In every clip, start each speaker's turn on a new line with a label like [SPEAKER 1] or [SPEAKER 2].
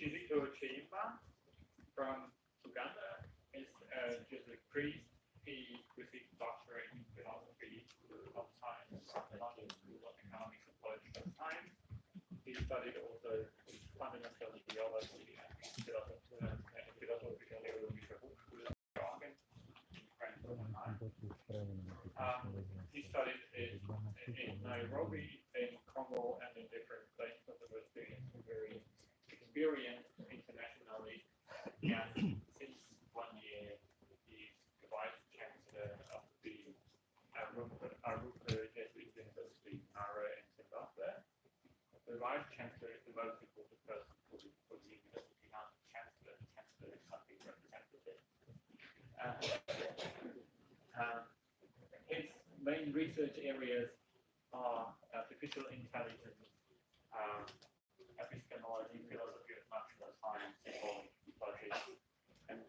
[SPEAKER 1] Kizito Chimba from Uganda is just a priest. He received doctorate in philosophy of science, London School of Economics and Political Science. He studied also fundamental theology and philosophical Hochschule in Frankfurt. He studied in Nairobi, in Congo, and in different places of the world, very experienced internationally. And since 1 year, he's the vice chancellor of the Arupa Jesuit University, Nara in Zimbabwe. The vice chancellor is the most important person for the university, not the chancellor. The chancellor is something representative. His main research areas are artificial intelligence, epistemology, philosophy of natural science, logic, and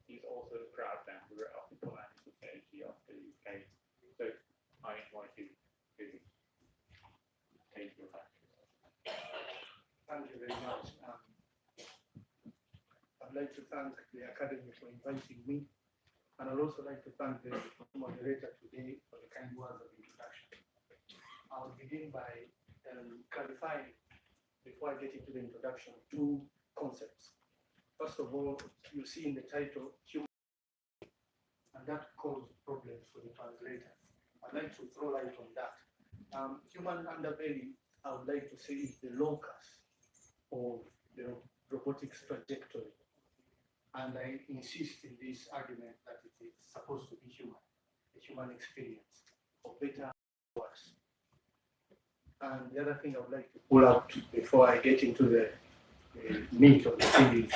[SPEAKER 1] he's also a proud member of the Poland Society of the UK. So I invite you to take your back.
[SPEAKER 2] Thank you very much. I'd like to thank the Academy for inviting me, and I'd also like to thank the moderator today for the kind words of introduction. I'll begin by clarifying, before I get into the introduction, two concepts. First of all, you see in the title, human, and that caused problems for the translators. I'd like to throw light on that. Human underbelly, I would like to say, is the locus of the robotics trajectory. And I insist in this argument that it is supposed to be human, a human experience, for better or worse. And the other thing I would like to pull out before I get into the meat of the thing is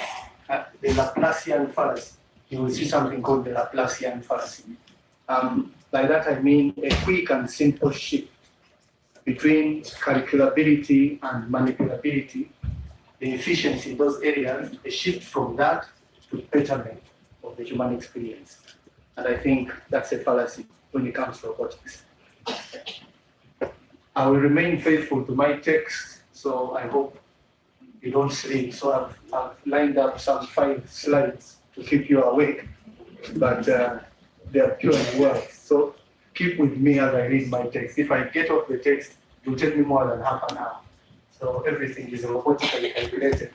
[SPEAKER 2] the Laplacian fallacy. You will see something called the Laplacian fallacy. By that I mean a quick and simple shift between calculability and manipulability, the efficiency in those areas, a shift from that to betterment of the human experience. And I think that's a fallacy when it comes to robotics. I will remain faithful to my text, so I hope you don't sleep. So I've lined up some 5 slides to keep you awake, but they are pure words. So keep with me as I read my text. If I get off the text, it will take me more than half an hour. So everything is robotically calculated.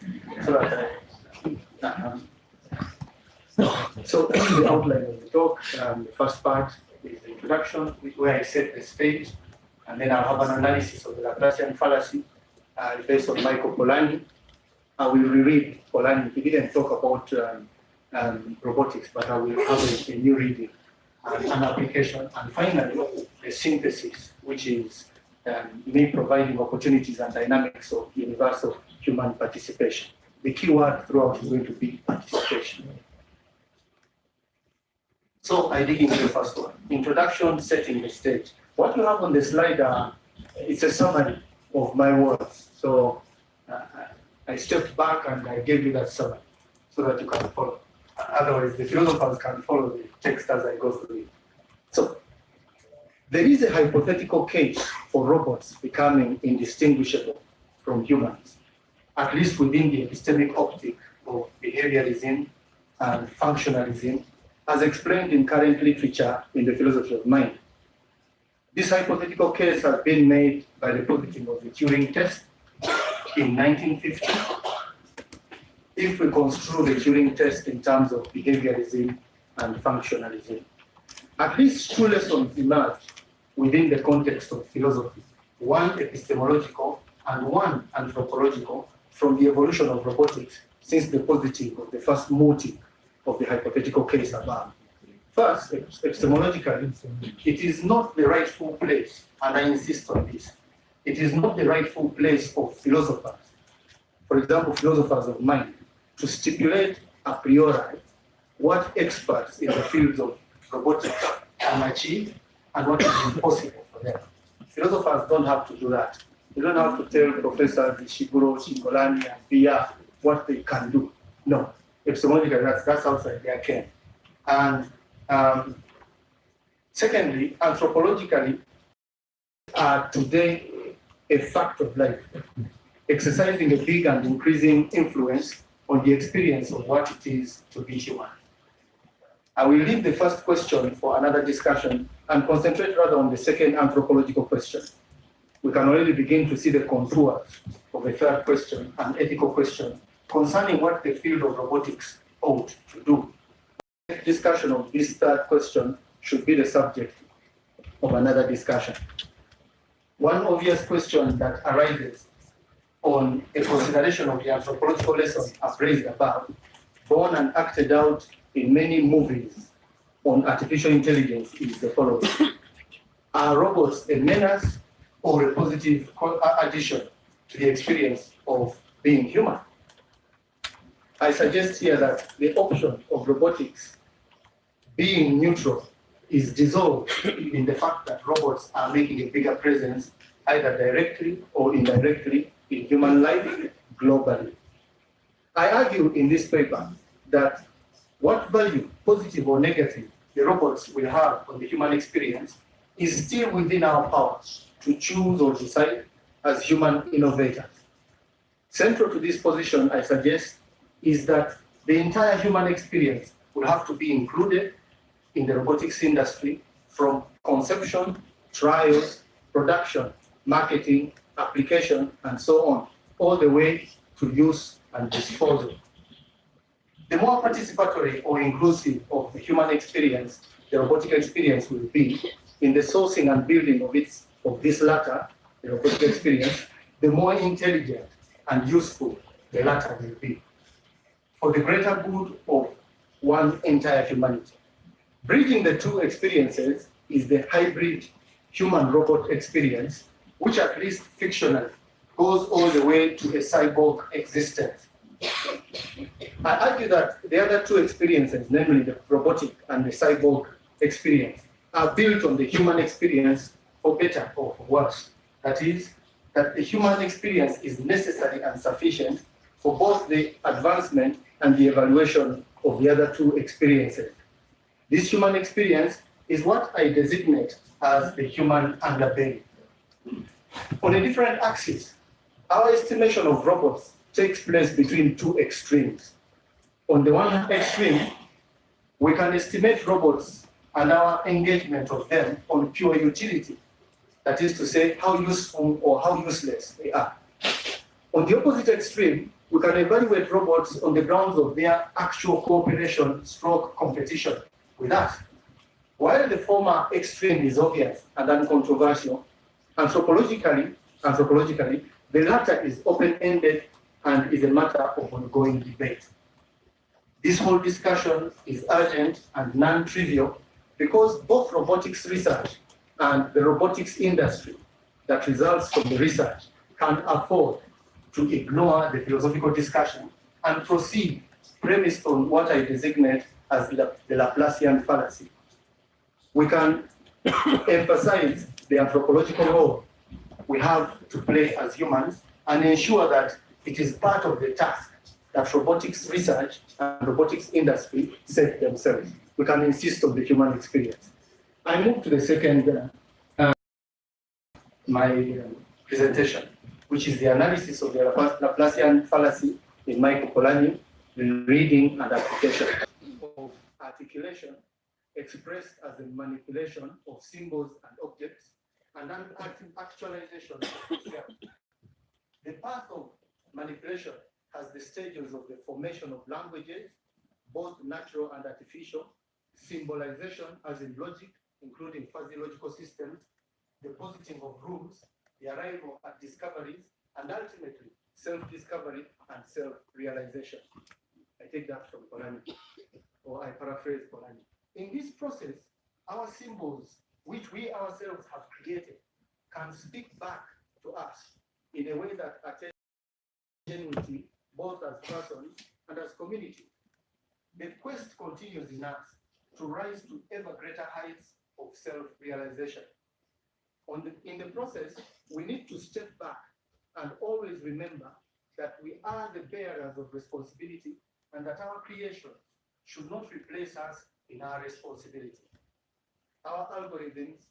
[SPEAKER 2] So this is the outline of the talk. The first part is the introduction, where I set the stage, and then I'll have an analysis of the Laplacian fallacy based on Michael Polanyi. I will reread Polanyi. He didn't talk about robotics, but I will have a new reading and an application. And finally, the synthesis, which is me providing opportunities and dynamics of the universe of human participation. The key word throughout is going to be participation. So I dig into the first one. Introduction, setting the stage. What you have on the slide, it's a summary of my words. So I stepped back and I gave you that summary so that you can follow. Otherwise, the philosophers can follow the text as I go through it. So there is a hypothetical case for robots becoming indistinguishable from humans, at least within the epistemic optic of behaviorism and functionalism, as explained in current literature in the philosophy of mind. This hypothetical case has been made by the positing of the Turing test in 1950. If we construe the Turing test in terms of behaviorism and functionalism, at least 2 lessons emerge within the context of philosophy, one epistemological and one anthropological, from the evolution of robotics since the positing of the first motive of the hypothetical case above. First, epistemologically, it is not the rightful place, and I insist on this, it is not the rightful place of philosophers, for example, philosophers of mind, to stipulate a priori what experts in the fields of robotics can achieve and what is impossible for them. Philosophers don't have to do that. You don't have to tell Professors Ishiguro, Shingolani, and Pia what they can do. No, epistemologically, that's outside their ken. And secondly, anthropologically, today a fact of life. exercising a big and increasing influence on the experience of what it is to be human. I will leave the first question for another discussion and concentrate rather on the second anthropological question. We can already begin to see the contours of a third question, an ethical question, concerning what the field of robotics ought to do. The discussion of this third question should be the subject of another discussion. One obvious question that arises on a consideration of the anthropological lesson I've raised above, born and acted out in many movies on artificial intelligence, is the following. Are robots a menace or a positive addition to the experience of being human? I suggest here that the option of robotics being neutral is dissolved in the fact that robots are making a bigger presence, either directly or indirectly, in human life globally. I argue in this paper that what value, positive or negative, the robots will have on the human experience is still within our power to choose or decide as human innovators. Central to this position, I suggest, is that the entire human experience will have to be included in the robotics industry, from conception, trials, production, marketing, application, and so on, all the way to use and disposal. The more participatory or inclusive of the human experience, the robotic experience will be in the sourcing and building of this latter, the robotic experience, the more intelligent and useful the latter will be, for the greater good of one entire humanity. Bridging the two experiences is the hybrid human-robot experience, which at least fictionally goes all the way to a cyborg existence. I argue that the other two experiences, namely the robotic and the cyborg experience, are built on the human experience for better or for worse. That is, that the human experience is necessary and sufficient for both the advancement and the evaluation of the other two experiences. This human experience is what I designate as the human underbelly. On a different axis, our estimation of robots takes place between two extremes. On the one extreme, we can estimate robots and our engagement of them on pure utility. That is to say, how useful or how useless they are. On the opposite extreme, we can evaluate robots on the grounds of their actual cooperation stroke competition with us. While the former extreme is obvious and uncontroversial, anthropologically, the latter is open-ended and is a matter of ongoing debate. This whole discussion is urgent and non-trivial because both robotics research and the robotics industry that results from the research can't afford to ignore the philosophical discussion and proceed premised on what I designate as the Laplacian fallacy. We can emphasize the anthropological role we have to play as humans and ensure that it is part of the task that robotics research and robotics industry set themselves. We can insist on the human experience. I move to the second my presentation, which is the analysis of the Laplacian fallacy in Michael Polanyi, reading and application of articulation expressed as a manipulation of symbols and objects, and an actualization of itself. The path of manipulation has the stages of the formation of languages, both natural and artificial, symbolization as in logic, including fuzzy logical systems, the positing of rules, the arrival at discoveries, and ultimately self-discovery and self-realization. I take that from Polanyi, or I paraphrase Polanyi. In this process, our symbols, which we ourselves have created, can speak back to us in a way that attains genuinity, both as persons and as communities. The quest continues in us to rise to ever greater heights of self-realization. In the process, we need to step back and always remember that we are the bearers of responsibility and that our creations should not replace us in our responsibility. Our algorithms,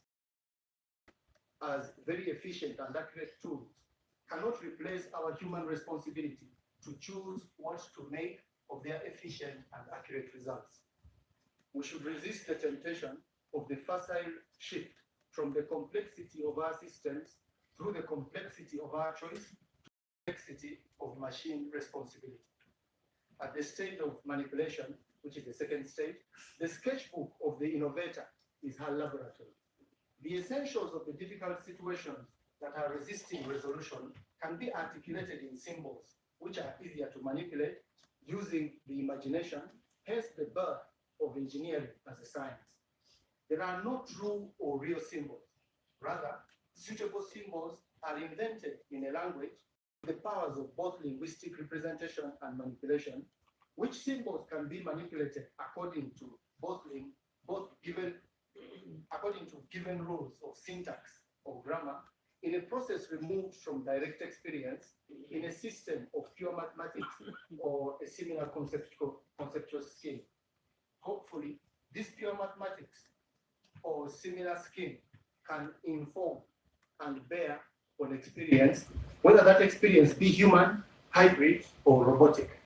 [SPEAKER 2] as very efficient and accurate tools, cannot replace our human responsibility to choose what to make of their efficient and accurate results. We should resist the temptation of the facile shift from the complexity of our systems through the complexity of our choice to the complexity of machine responsibility. At the stage of manipulation, which is the second stage, the sketchbook of the innovator is her laboratory. The essentials of the difficult situations that are resisting resolution can be articulated in symbols, which are easier to manipulate using the imagination, hence the birth of engineering as a science. There are no true or real symbols. Rather, suitable symbols are invented in a language with the powers of both linguistic representation and manipulation, which symbols can be manipulated according to given rules of syntax or grammar, in a process removed from direct experience, in a system of pure mathematics or a similar conceptual scheme. Hopefully, this pure mathematics or similar scheme can inform and bear on experience, whether that experience be human, hybrid, or robotic.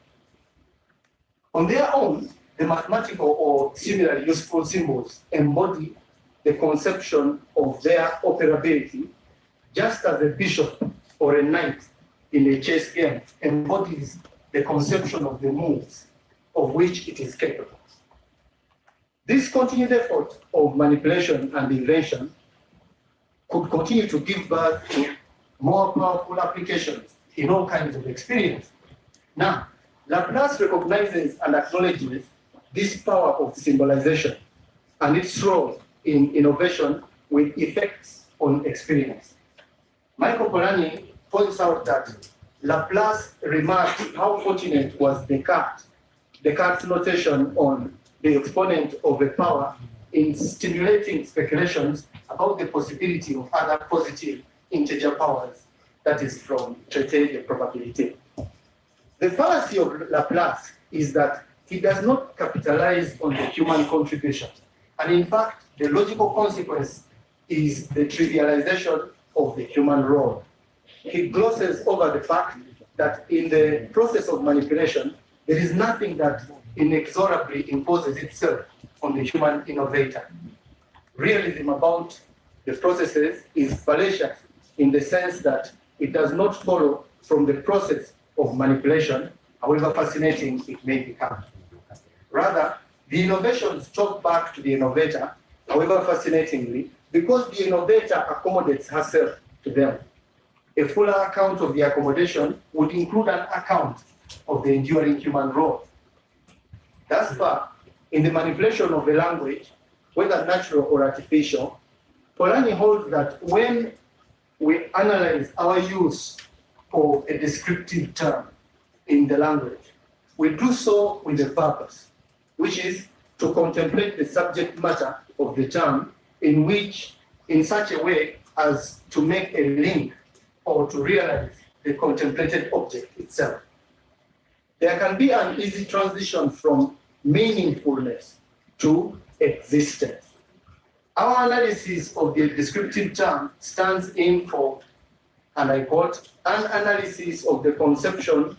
[SPEAKER 2] On their own, the mathematical or similarly useful symbols embody the conception of their operability, just as a bishop or a knight in a chess game embodies the conception of the moves of which it is capable. This continued effort of manipulation and invention could continue to give birth to more powerful applications in all kinds of experience. Now, Laplace recognizes and acknowledges this power of symbolization and its role in innovation with effects on experience. Michael Polanyi points out that Laplace remarked how fortunate was Descartes' notation on the exponent of a power in stimulating speculations about the possibility of other positive integer powers, that is from traité de probabilité. The fallacy of Laplace is that he does not capitalize on the human contribution. And in fact, the logical consequence is the trivialization of the human role. He glosses over the fact that in the process of manipulation, there is nothing that inexorably imposes itself on the human innovator. Realism about the processes is fallacious in the sense that it does not follow from the process of manipulation, however fascinating it may become. Rather, the innovations talk back to the innovator, however fascinatingly, because the innovator accommodates herself to them. A fuller account of the accommodation would include an account of the enduring human role. Thus far, in the manipulation of a language, whether natural or artificial, Polanyi holds that when we analyze our use of a descriptive term in the language, we do so with a purpose, which is to contemplate the subject matter of the term in such a way as to make a link or to realize the contemplated object itself. There can be an easy transition from meaningfulness to existence. Our analysis of the descriptive term stands in for, and I quote, an analysis of the conception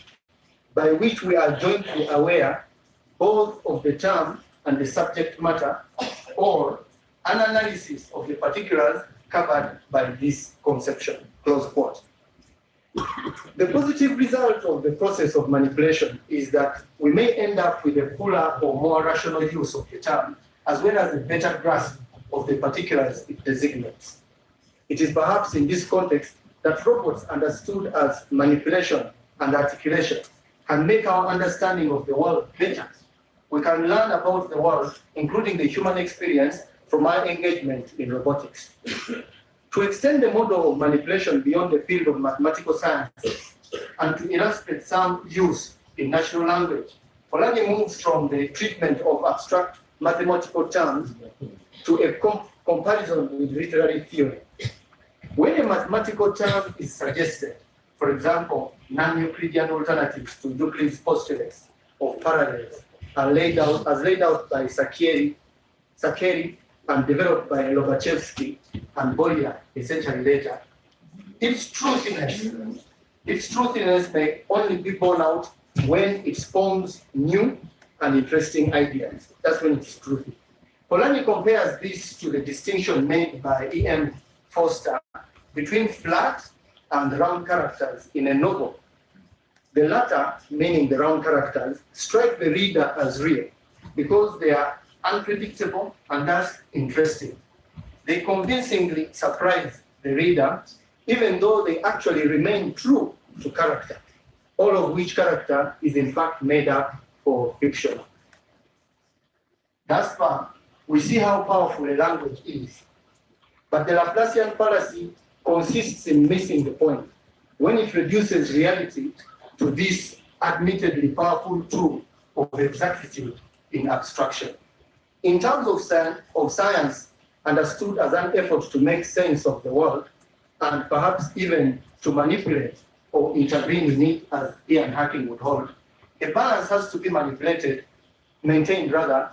[SPEAKER 2] by which we are jointly aware both of the term and the subject matter, or an analysis of the particulars covered by this conception, close quote. The positive result of the process of manipulation is that we may end up with a fuller or more rational use of the term, as well as a better grasp of the particulars it designates. It is perhaps in this context that robots understood as manipulation and articulation can make our understanding of the world better. We can learn about the world, including the human experience, from our engagement in robotics. To extend the model of manipulation beyond the field of mathematical sciences and to illustrate some use in natural language, Polanyi moves from the treatment of abstract mathematical terms to a comparison with literary theory. When a mathematical term is suggested, for example, non-Euclidean alternatives to Euclid's postulates of parallels are laid out by Sakeri and developed by Lobachevsky and Bolia a century later, its truthiness Its truthiness may only be borne out when it spawns new and interesting ideas. That's when it's truthy. Polanyi compares this to the distinction made by E.M. Forster between flat and round characters in a novel. The latter, meaning the round characters, strike the reader as real because they are unpredictable and thus interesting. They convincingly surprise the reader, even though they actually remain true to character, all of which character is in fact made up for fiction. Thus far, we see how powerful a language is. But the Laplacian fallacy consists in missing the point when it reduces reality to this admittedly powerful tool of exactitude in abstraction. In terms of science, understood as an effort to make sense of the world, and perhaps even to manipulate or intervene in it, as Ian Hacking would hold, a balance has to be maintained rather,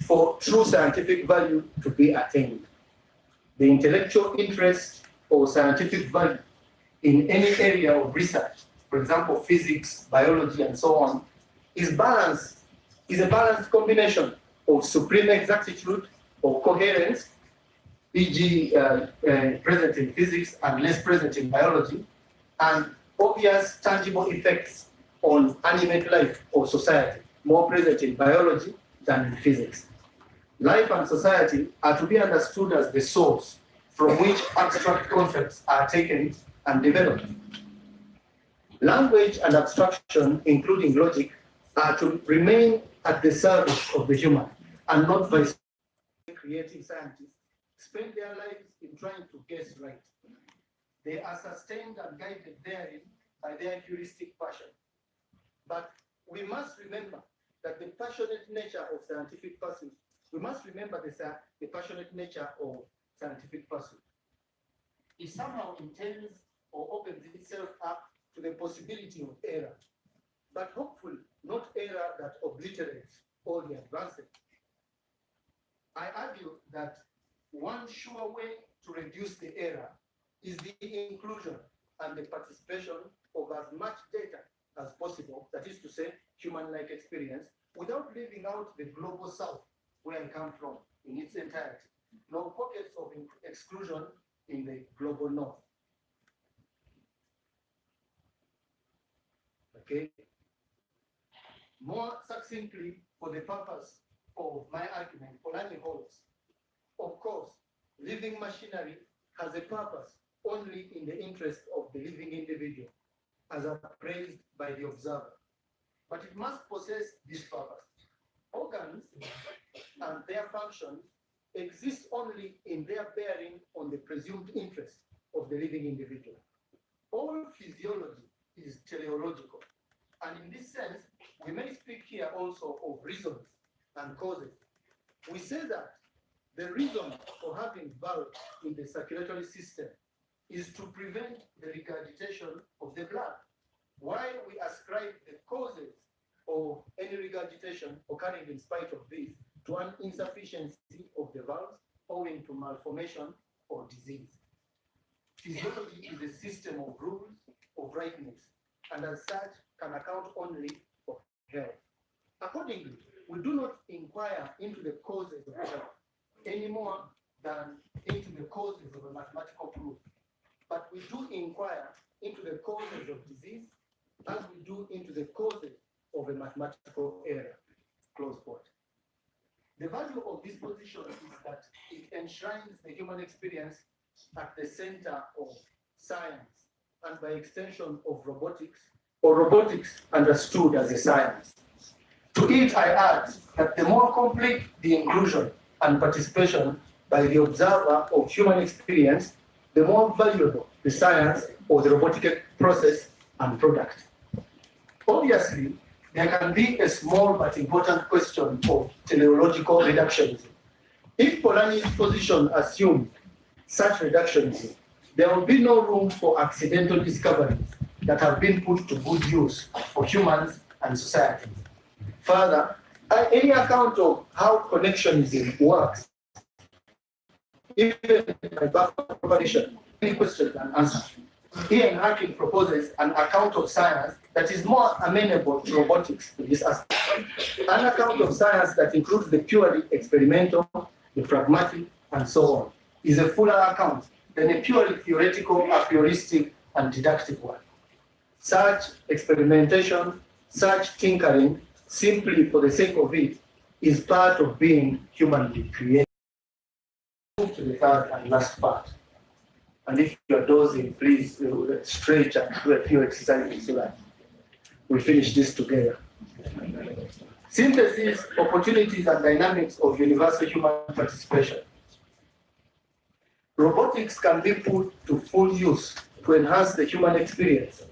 [SPEAKER 2] for true scientific value to be attained. The intellectual interest or scientific value in any area of research, for example, physics, biology, and so on, is a balanced combination of supreme exactitude or coherence, e.g. Present in physics and less present in biology, and obvious tangible effects on animate life or society, more present in biology than in physics. Life and society are to be understood as the source from which abstract concepts are taken and developed. Language and abstraction, including logic, are to remain at the service of the human and not vice versa. Creative scientists spend their lives in trying to guess right. They are sustained and guided therein by their heuristic passion. But we must remember that the passionate nature of scientific pursuit, the passionate nature of scientific pursuit. It somehow intends or opens itself up to the possibility of error, but hopefully not error that obliterates all the advances. I argue that one sure way to reduce the error is the inclusion and the participation of as much data as possible, that is to say, human-like experience, without leaving out the global south, where I come from, in its entirety, no pockets of exclusion in the global north. Okay? More succinctly, for the purpose of my argument, Polanyi holds, of course, living machinery has a purpose only in the interest of the living individual, as appraised by the observer. But it must possess this purpose. Organs and their functions exist only in their bearing on the presumed interest of the living individual. All physiology is teleological, and in this sense, we may speak here also of reasons and causes. We say that the reason for having valves in the circulatory system is to prevent the regurgitation of the blood, while we ascribe the causes of any regurgitation occurring in spite of this to an insufficiency of the valves owing to malformation or disease. Physiology is a system of rules of rightness, and as such can account only for health. Accordingly, we do not inquire into the causes of health any more than into the causes of a mathematical proof, but we do inquire into the causes of disease as we do into the causes of a mathematical error, close quote. The value of this position is that it enshrines the human experience at the center of science, and by extension of robotics, or robotics understood as a science. To it, I add that the more complete the inclusion and participation by the observer of human experience, the more valuable the science or the robotic process and product. Obviously, there can be a small but important question of teleological reductionism. If Polanyi's position assumed such reductionism, there will be no room for accidental discoveries that have been put to good use for humans and society. Further, any account of how connectionism works, even by back propagation, any questions and answers. Ian Hacking proposes an account of science that is more amenable to robotics in this aspect. An account of science that includes the purely experimental, the pragmatic, and so on, is a fuller account than a purely theoretical, a prioristic, and didactic one. Such experimentation, such tinkering, simply for the sake of it, is part of being humanly created. Move to the third and last part. And if you're dozing, please stretch and do a few exercises so that we finish this together. Synthesis, opportunities, and dynamics of universal human participation. Robotics can be put to full use to enhance the human experience,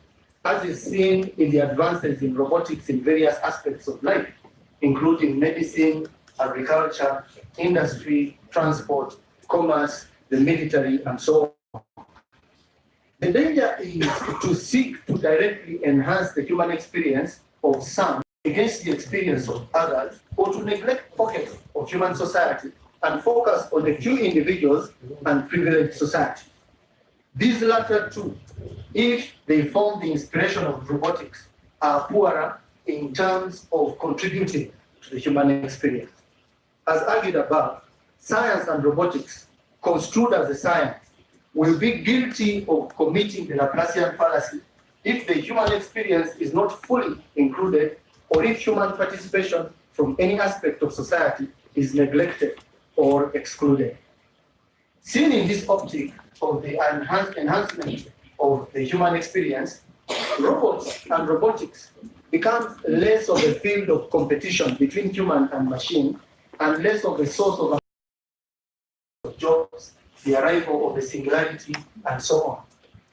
[SPEAKER 2] as is seen in the advances in robotics in various aspects of life, including medicine, agriculture, industry, transport, commerce, the military, and so on. The danger is to seek to directly enhance the human experience of some against the experience of others, or to neglect pockets of human society and focus on the few individuals and privileged society. These latter two, if they form the inspiration of robotics, are poorer in terms of contributing to the human experience. As argued above, science and robotics, construed as a science, will be guilty of committing the Laplacian fallacy if the human experience is not fully included, or if human participation from any aspect of society is neglected or excluded. Seen in this optic of the enhancement of the human experience, robots and robotics becomes less of a field of competition between human and machine, and less of a source of jobs, the arrival of the singularity, and so on.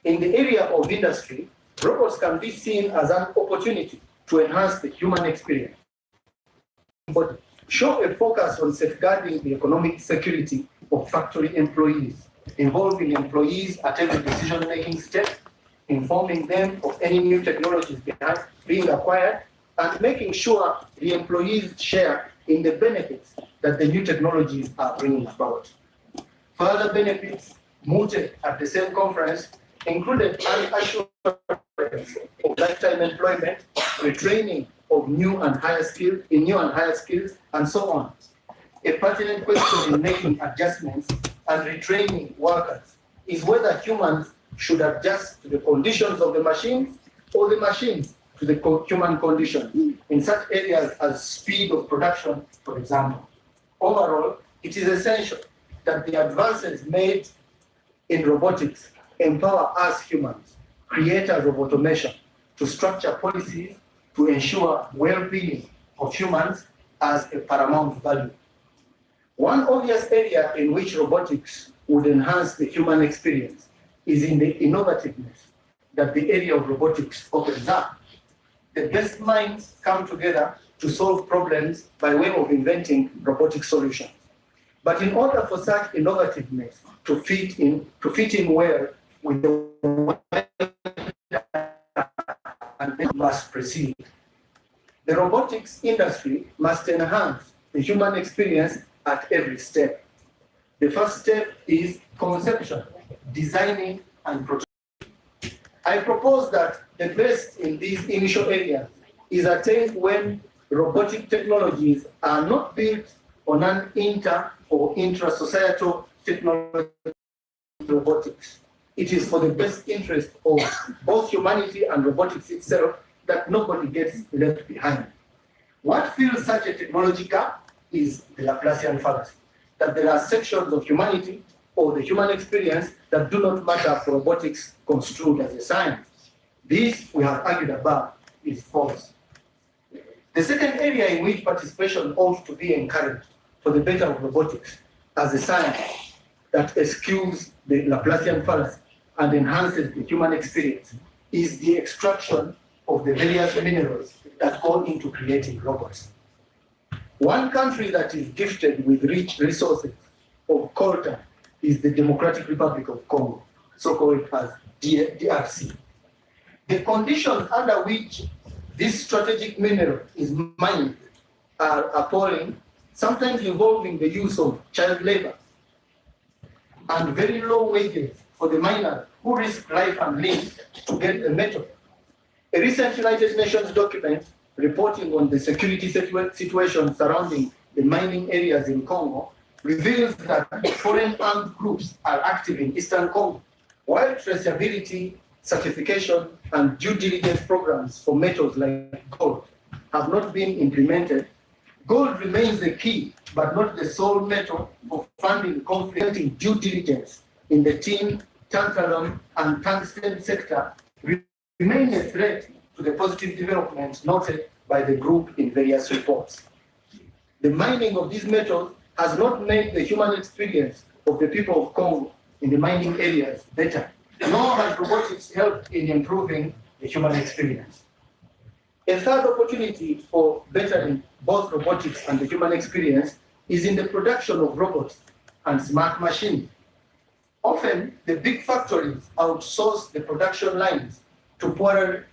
[SPEAKER 2] In the area of industry, robots can be seen as an opportunity to enhance the human experience, but show a focus on safeguarding the economic security of factory employees, involving employees at every decision-making step, informing them of any new technologies being acquired, and making sure the employees share in the benefits that the new technologies are bringing about. Further benefits mooted at the same conference included an assurance of lifetime employment, retraining of new and higher skills, and so on. A pertinent question in making adjustments and retraining workers is whether humans should adjust to the conditions of the machines, or the machines to the human condition in such areas as speed of production, for example. Overall, it is essential that the advances made in robotics empower us humans, creators of automation, to structure policies to ensure well-being of humans as a paramount value. One obvious area in which robotics would enhance the human experience is in the innovativeness that the area of robotics opens up. The best minds come together to solve problems by way of inventing robotic solutions. But in order for such innovativeness to fit in well with the and it must proceed. The robotics industry must enhance the human experience at every step. The first step is conception, designing, and prototyping. I propose that the best in these initial areas is attained when robotic technologies are not built on an inter- or intra-societal technology robotics. It is for the best interest of both humanity and robotics itself that nobody gets left behind. What fills such a technology gap is the Laplacian fallacy, that there are sections of humanity or the human experience that do not matter for robotics construed as a science. This, we have argued above, is false. The second area in which participation ought to be encouraged for the better of robotics as a science that eschews the Laplacian fallacy and enhances the human experience is the extraction of the various minerals that go into creating robots. One country that is gifted with rich resources of coltan is the Democratic Republic of Congo, so-called as DRC. The conditions under which this strategic mineral is mined are appalling, sometimes involving the use of child labor and very low wages for the miners who risk life and limb to get the metal. A recent United Nations document reporting on the security situation surrounding the mining areas in Congo reveals that foreign armed groups are active in Eastern Congo, while traceability, certification, and due diligence programs for metals like gold have not been implemented. Gold remains the key, but not the sole metal for funding conflicting due diligence in the tin, tantalum, and tungsten sector remain a threat to the positive developments noted by the group in various reports. The mining of these metals has not made the human experience of the people of Congo in the mining areas better, nor has robotics helped in improving the human experience. A third opportunity for bettering both robotics and the human experience is in the production of robots and smart machines. Often, the big factories outsource the production lines to poorer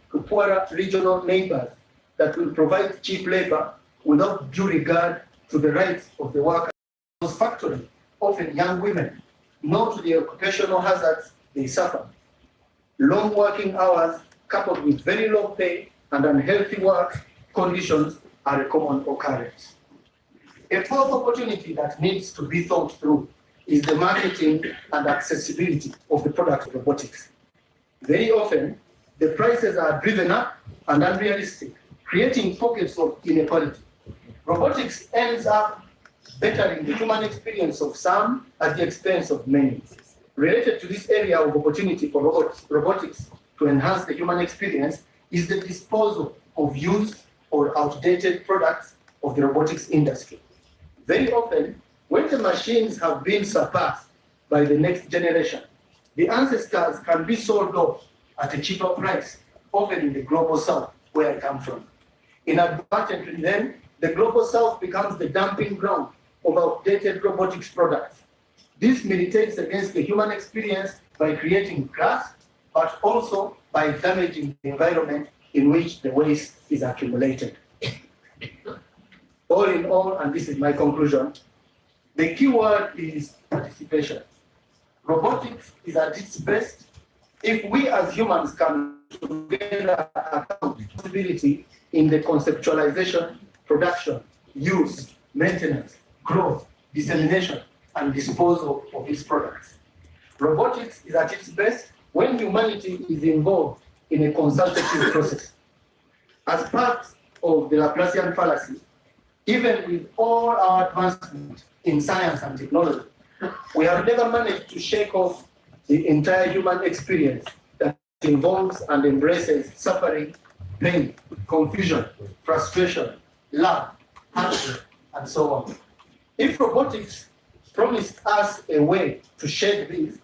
[SPEAKER 2] regional neighbors that will provide cheap labor without due regard to the rights of the workers. Those factories, often young women, know to the occupational hazards they suffer. Long working hours coupled with very low pay and unhealthy work conditions are a common occurrence. A fourth opportunity that needs to be thought through is the marketing and accessibility of the product of robotics. Very often, the prices are driven up and unrealistic, creating pockets of inequality. Robotics ends up bettering the human experience of some at the expense of many. Related to this area of opportunity for robotics to enhance the human experience is the disposal of used or outdated products of the robotics industry. Very often, when the machines have been surpassed by the next generation, the ancestors can be sold off at a cheaper price, often in the global south, where I come from. Inadvertently then, the global south becomes the dumping ground of outdated robotics products. This militates against the human experience by creating class, but also by damaging the environment in which the waste is accumulated. All in all, and this is my conclusion, the key word is participation. Robotics is at its best if we as humans can together account responsibility in the conceptualization, production, use, maintenance, growth, dissemination, and disposal of its products. Robotics is at its best when humanity is involved in a consultative process. As part of the Laplacian fallacy, even with all our advancements in science and technology, we have never managed to shake off the entire human experience that involves and embraces suffering, pain, confusion, frustration, love, hardship, and so on. If robotics promised us a way to shed this,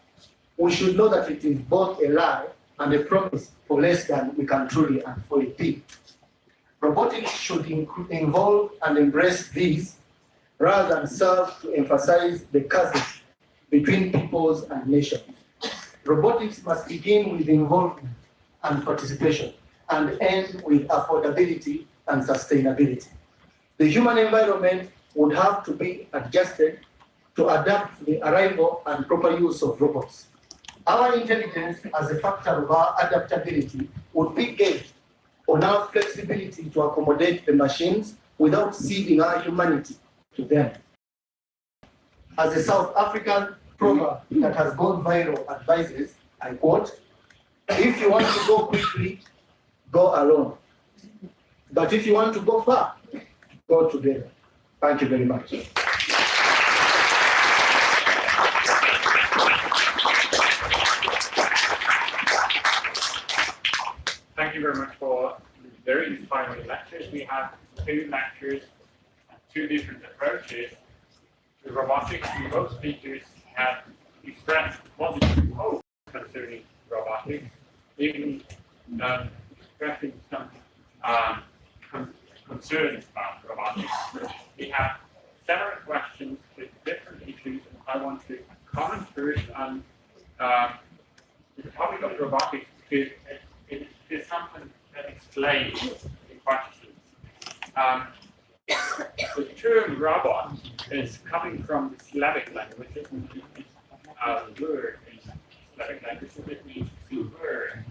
[SPEAKER 2] we should know that it is both a lie and a promise for less than we can truly and fully be. Robotics should involve and embrace these rather than serve to emphasize the chasm between peoples and nations. Robotics must begin with involvement and participation and end with affordability and sustainability. The human environment would have to be adjusted to adapt to the arrival and proper use of robots. Our intelligence as a factor of our adaptability would be gauged on our flexibility to accommodate the machines without ceding our humanity to them. As a South African proverb that has gone viral advises, I quote, "If you want to go quickly, go alone. But if you want to go far, go together." Thank you very much.
[SPEAKER 1] Thank you very much for the very inspiring lectures. We have two lectures and two different approaches to robotics. Both speakers have expressed positive hope concerning robotics, even expressing some concerns about robotics. We have several questions with different issues, and I want to comment first on the topic of robotics because it is something that explains the questions. The term robot is coming from the Slavic language, which is a word in like this is it means to verb.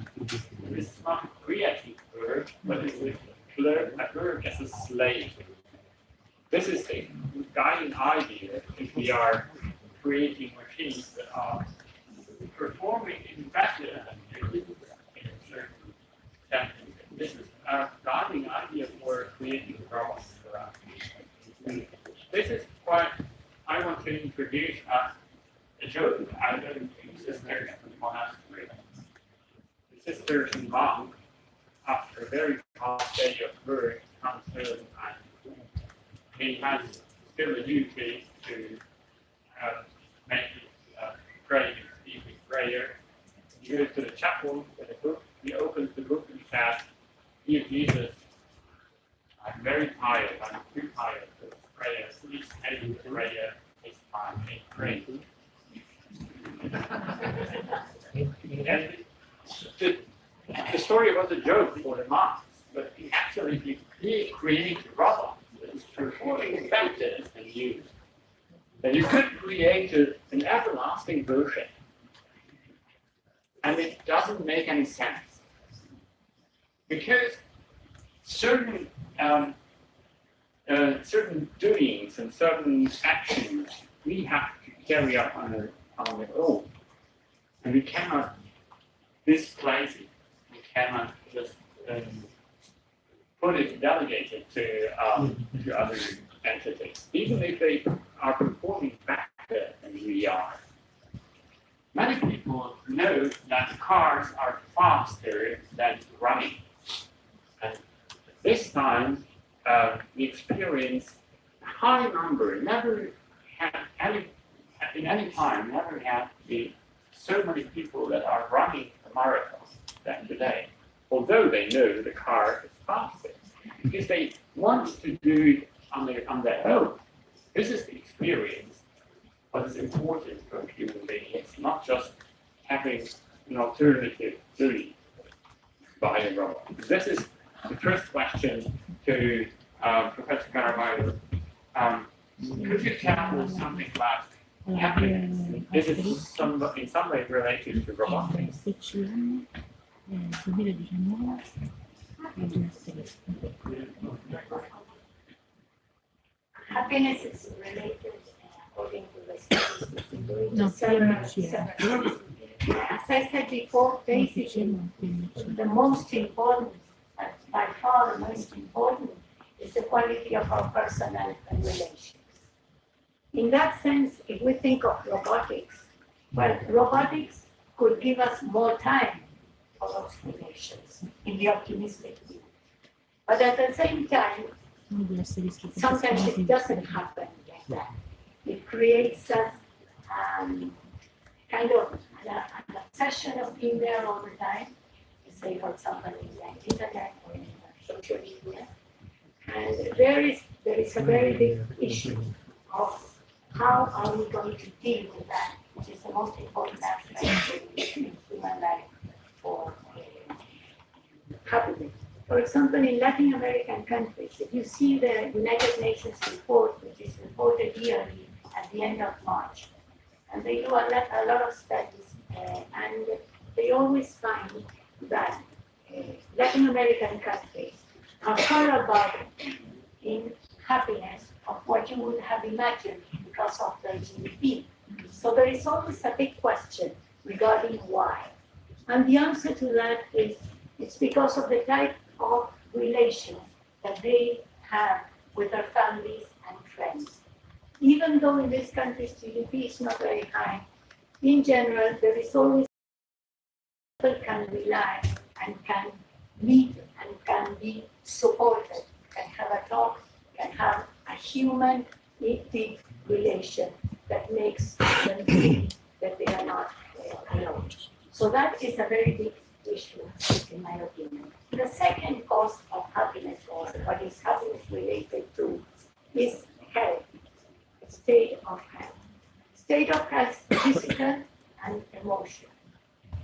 [SPEAKER 1] This is not a creative verb, but it's a verb as a slave. This is the guiding idea if we are creating machines that are performing better than humans in a certain sense. This is our guiding idea for creating robots. This is what I want to introduce a joke out of the sisters from the monastery. The sisters and monk, after a very hard day of work, comes home and he has still a duty to make pray evening prayer. He goes to the chapel with a book. He opens the book and says, "Dear Jesus, I'm very tired. I'm too tired for this prayer. Please take the prayer this time and pray." And the story was a joke for the monks, but actually he created a robot that is performing better than you. And you could create an everlasting version. And it doesn't make any sense. Because certain doings and certain actions we have to carry out on our own. And we cannot displace it. We cannot just put it, delegate it to other entities, even if they are performing better than we are. Many people know that cars are faster than running. And this time, we experience a high number, never had so many people that are running a marathon than today, although they know the car is faster, because they want to do it on their own. This is the experience. What is important for a human being. It's not just having an alternative doing by a robot. This is the first question to Professor Caraballo. Could you tell us something about happiness? Is it in some way related to robotics?
[SPEAKER 3] Happiness is related, according to the statistics, as I said before, basically, the most important, by far the most important, is the quality of our personal relations. In that sense, if we think of robotics, well, robotics could give us more time for those relations in the optimistic view. But at the same time, sometimes it doesn't happen like that. It creates us kind of an obsession of being there all the time. Say, for example, in the internet or in social media. And there is a very big issue of how are we going to deal with that, which is the most important aspect of human life for happiness. For example, in Latin American countries, if you see the United Nations report, which is reported yearly at the end of March, and they do a lot of studies, and they always find that Latin American countries are far above in happiness of what you would have imagined because of their GDP. So there is always a big question regarding why. And the answer to that is it's because of the type of relations that they have with their families and friends. Even though in these countries GDP is not very high, in general, there is always people can rely and can meet and can be supported, can have a talk, can have a human deep relation that makes them feel that they are not alone. So that is a very big issue, in my opinion. The second cause of happiness, or what is happiness related to, is health, state of health. State of health, physical and emotional.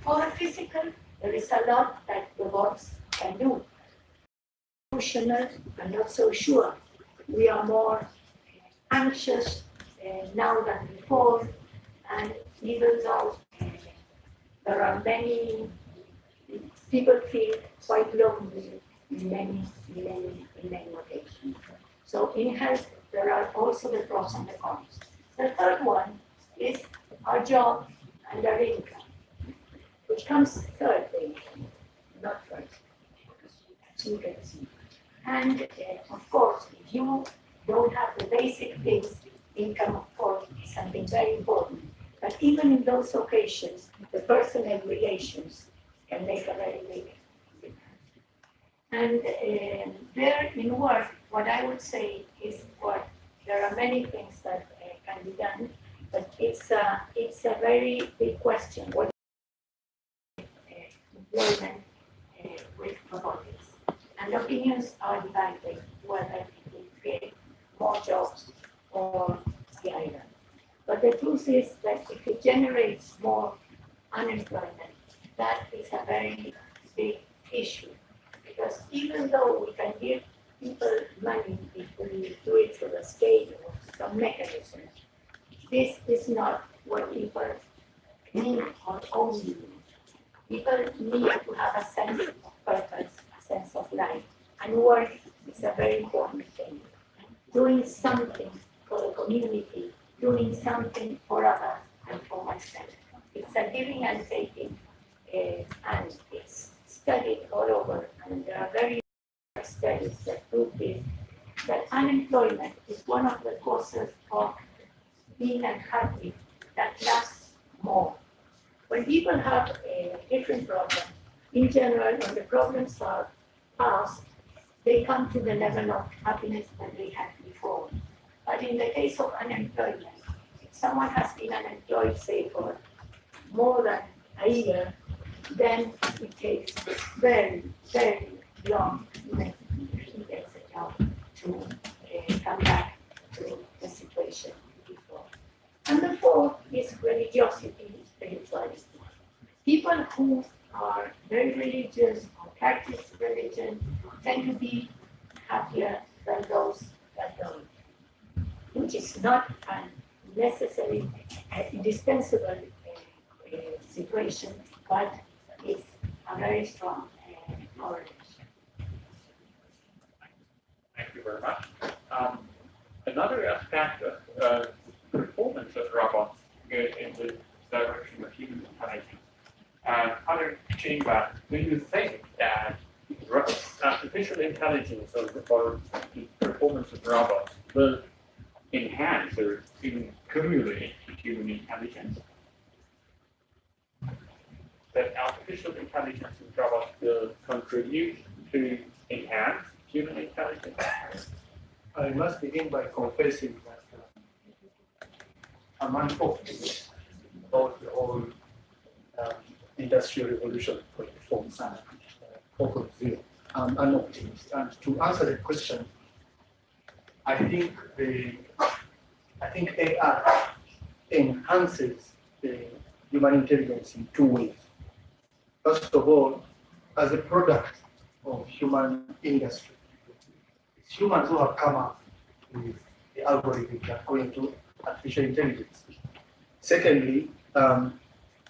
[SPEAKER 3] For the physical, there is a lot that robots can do. Emotional, I'm not so sure. We are more anxious now than before, and even though there are many people feel quite lonely in many occasions. So in health, there are also the pros and the cons. The third one is our job and our income, which comes third, not first. So you can see. And of course, if you don't have the basic things, income, of course, is something very important. But even in those occasions, the personal relations can make a very big difference. And there in work, what I would say is what there are many things that can be done, but it's a very big question. What employment with robotics? And opinions are divided whether it will create more jobs or the other. But the truth is that if it generates more unemployment, that is a very big issue. Because even though we can give people money if we do it through the state or some mechanism, this is not what people need or only need. People need to have a sense of purpose, a sense of life, and work is a very important thing. Doing something for the community, doing something for others and for myself. It's a giving and taking, and it's studied all over, and there are very studies that prove this, that unemployment is one of the causes of being unhappy that lasts more. When people have different problems, in general, when the problems are past, they come to the level of happiness that they had before. But in the case of unemployment, if someone has been unemployed, say, for more than a year, then it takes very, very long, even if he gets a job, to come back to the situation before. And the fourth is religiosity, spirituality. People who are very religious or practice religion tend to be happier than those that don't, which is not a necessary, indispensable situation, but it's a very strong correlation.
[SPEAKER 1] Thank you very much. Another aspect of performance of robots goes in the direction of human intelligence. Other Chingba, do you think that artificial intelligence or the performance of robots will enhance or even cumulate human intelligence? That artificial intelligence and robots will contribute to enhance human intelligence?
[SPEAKER 2] I must begin by confessing that I'm unfortunate about the whole industrial revolution for 4.0. I'm an optimist. And to answer the question, I think AI enhances the human intelligence in two ways. First of all, as a product of human industry, it's humans who have come up with the algorithm that are going to artificial intelligence. Secondly,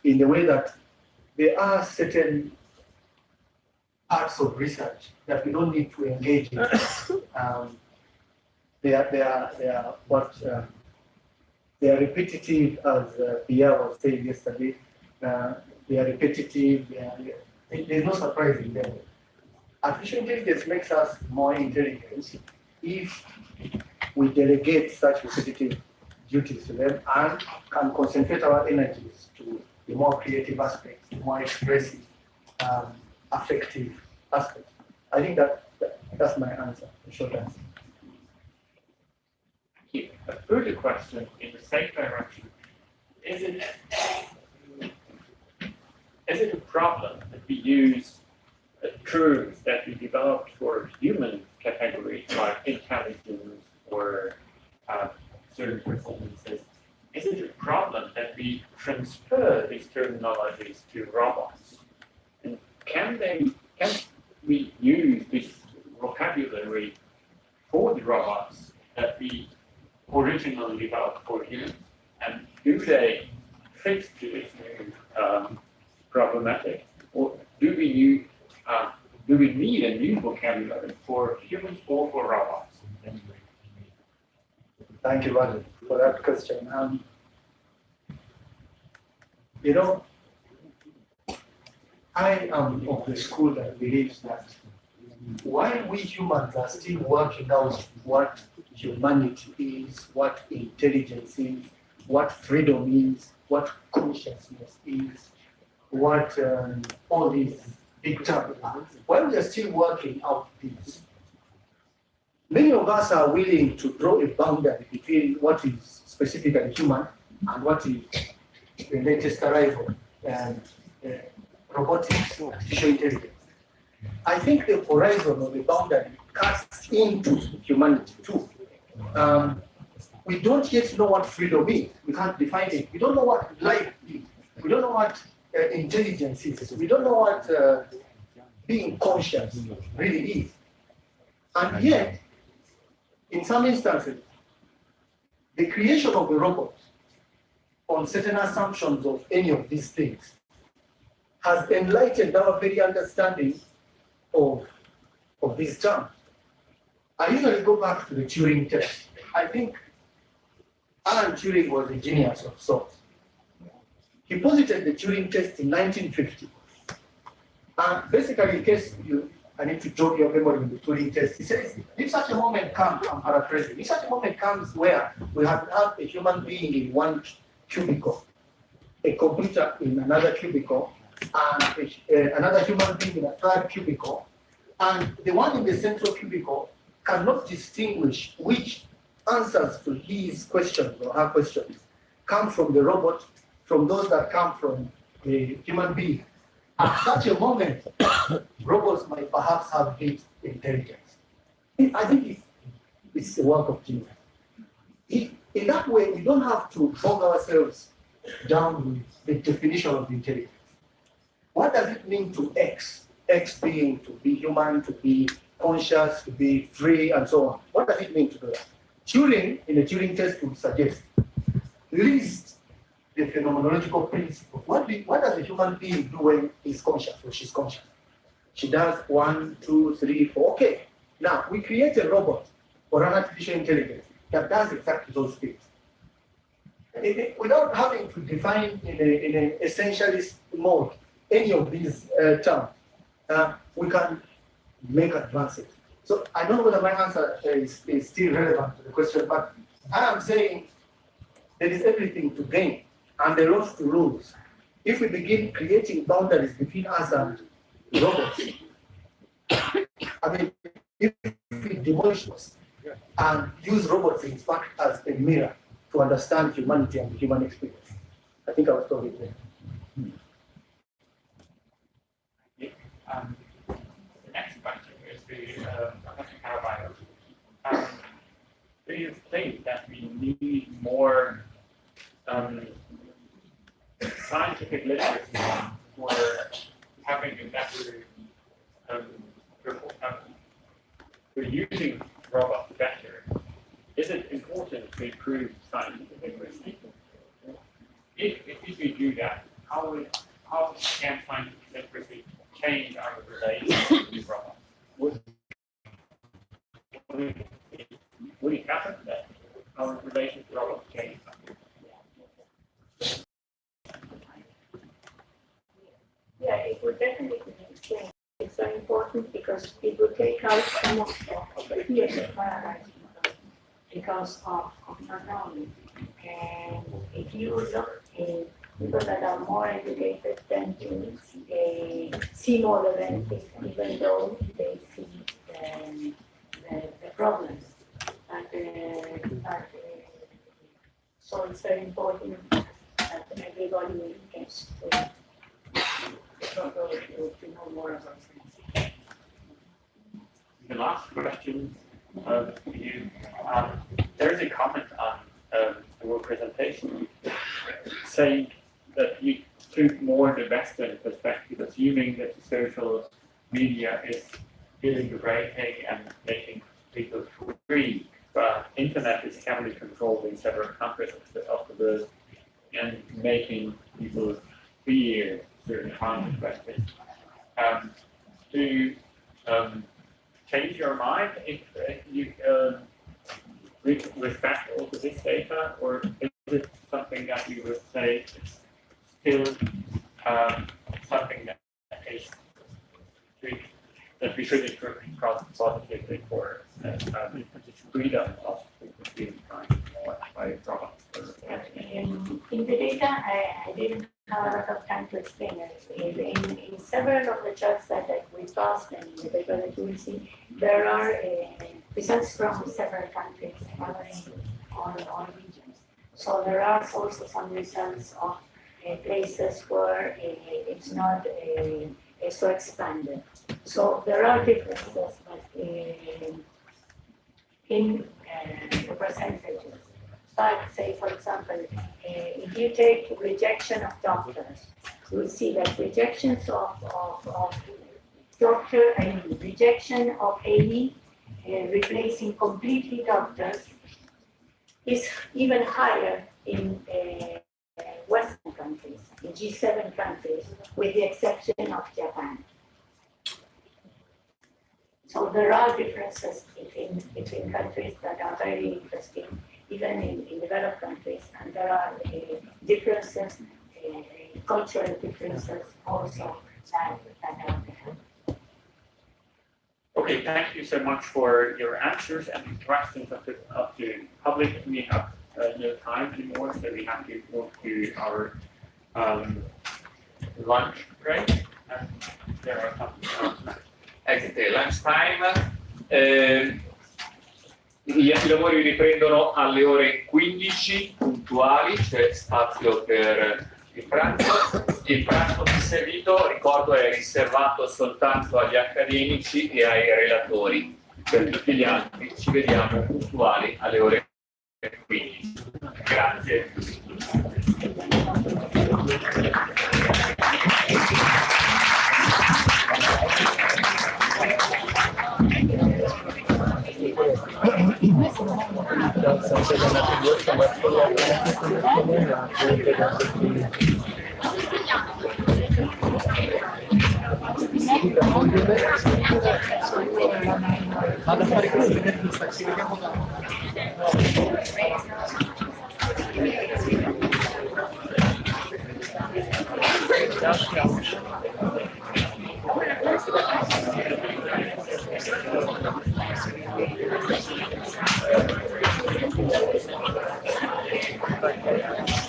[SPEAKER 2] in the way that there are certain parts of research that we don't need to engage in. They are repetitive, as Pierre was saying yesterday. They are repetitive. There's no surprise in them. Artificial intelligence makes us more intelligent if we delegate such repetitive duties to them and can concentrate our energies to the more creative aspects, the more expressive, affective aspects. I think that's my answer, the short answer.
[SPEAKER 1] Thank you. A further question in the same direction. Is it a problem that we use terms that we developed for human categories like intelligence or certain performances? Is it a problem that we transfer these terminologies to robots? And can we use this vocabulary for the robots that we originally developed for humans? And do they fit to this new problematic, or do we need a new vocabulary for humans or for robots?
[SPEAKER 2] Thank you, Roger, for that question. You know, I am of the school that believes that while we humans are still working out what humanity is, what intelligence is, what freedom is, what consciousness is, what all these big terms are, while we are still working out these, many of us are willing to draw a boundary between what is specifically human and what is the latest arrival and robotics, artificial intelligence. I think the horizon of the boundary cuts into humanity too. We don't yet know what freedom is. We can't define it. We don't know what life is. We don't know what intelligence is. We don't know what being conscious really is. And yet, in some instances, the creation of a robot on certain assumptions of any of these things has enlightened our very understanding of these terms. I usually go back to the Turing test. I think Alan Turing was a genius of sorts. He posited the Turing test in 1950. And basically, in case I need to jog your memory with the Turing test, he says, if such a moment comes, I'm paraphrasing, if such a moment comes where we have a human being in one cubicle, a computer in another cubicle, and another human being in a third cubicle, and the one in the central cubicle cannot distinguish which answers to his questions or her questions come from the robot, from those that come from the human being. At such a moment, robots might perhaps have built intelligence. I think it's a work of genius. In that way, we don't have to bog ourselves down with the definition of intelligence. What does it mean to X? X being to be human, to be conscious, to be free, and so on. What does it mean to do that? Turing, in the Turing test, would suggest list the phenomenological principle. What does a human being do when he's conscious or she's conscious? She does 1, 2, 3, 4. Okay. Now, we create a robot or an artificial intelligence that does exactly those things. Without having to define in an essentialist mode any of these terms, we can make advances. So I don't know whether my answer is still relevant to the question, but I am saying there is everything to gain and a lot to lose if we begin creating boundaries between us and robots. I mean, if we demolish us and use robots in fact as a mirror to understand humanity and the human experience. I think I was talking there.
[SPEAKER 1] The next question is Professor Carabino. Do you think that we need more scientific literacy for having a better, for using robots better? Is it important to improve scientific literacy? If we do that, how can scientific literacy change our relationship with robots? Would it happen that our relationship with robots change?
[SPEAKER 3] Yeah, it would definitely change. It's so important because it would take out some of the fears of paralyzing because of not knowing. And if you look in people that are more educated tend to see more the benefits, even though they see the problems. So it's very important that everybody gets to know more about things.
[SPEAKER 1] The last question for you. There is a comment on your presentation saying that you took more the Western perspective, assuming that the social media is liberating and making people free, but internet is heavily controlled in several countries of the world and making people fear certain economic benefits. To change your mind if you respect all of this data, or is it something that you would say is still something that is that we should interpret positively for freedom of being by products?
[SPEAKER 3] In the data, I didn't have a lot of time to explain it. In several of the charts that we passed and the paper that you will see, there are results from several countries on regions. So there are also some results of places where it's not so expanded. So there are differences, but in the percentages. But say, for example, if you take rejection of doctors, you will see that rejections of doctor, rejection of AE, replacing completely doctors, is even higher in Western countries, in G7 countries, with the exception of Japan. So there are differences between countries that are very interesting, even in developed countries, and there are differences, cultural differences also that are there.
[SPEAKER 1] Okay, thank you so much for your answers and questions of the public. We have no time anymore, so we have to move to our lunch break, and there are some announcements.
[SPEAKER 4] Exit lunch time. I lavori riprendono alle ore 15 puntuali, c'è spazio per il pranzo. Il pranzo servito, ricordo, è riservato soltanto agli accademici e ai relatori. Per tutti gli altri ci vediamo puntuali alle ore 15. Grazie.
[SPEAKER 5] Vado a fare questo, ci vediamo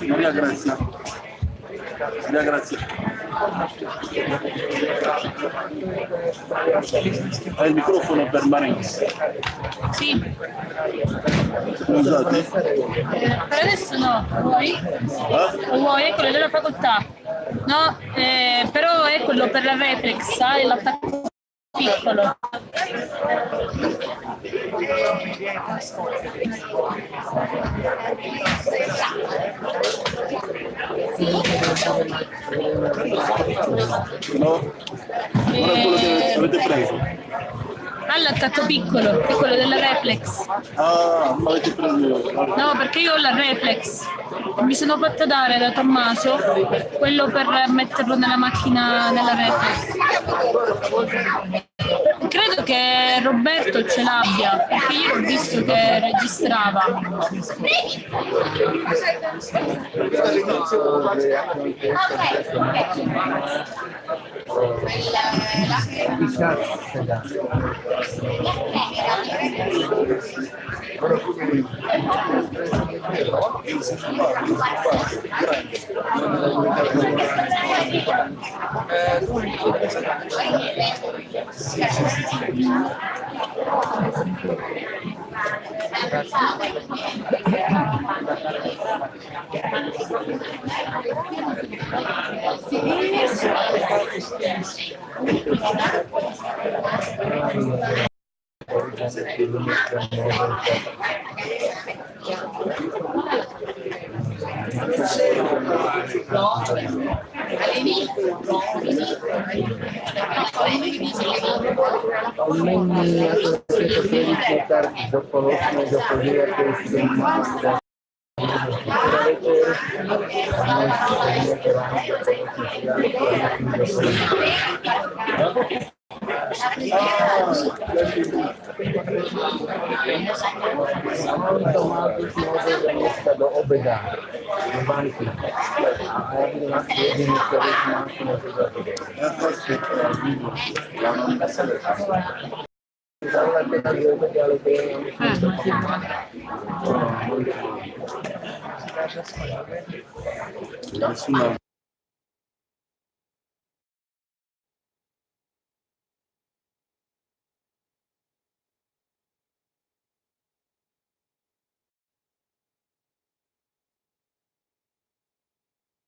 [SPEAKER 5] Maria Grazia. Maria Grazia. Hai il microfono permanente?
[SPEAKER 6] Sì.
[SPEAKER 5] Scusate.
[SPEAKER 6] Per adesso no, vuoi? Lo vuoi? È quello della facoltà. No, però è quello per la reflex, sai, l'attacco piccolo.
[SPEAKER 5] No? Ora quello che avete preso.
[SPEAKER 6] All'attacco piccolo, è quello della reflex.
[SPEAKER 5] Ah, ma avete preso.
[SPEAKER 6] No, perché io ho la reflex. Mi sono fatta dare da Tommaso quello per metterlo nella macchina nella reflex. Credo che Roberto ce l'abbia, perché io ho visto che registrava.
[SPEAKER 7] Dopo
[SPEAKER 5] Nessuno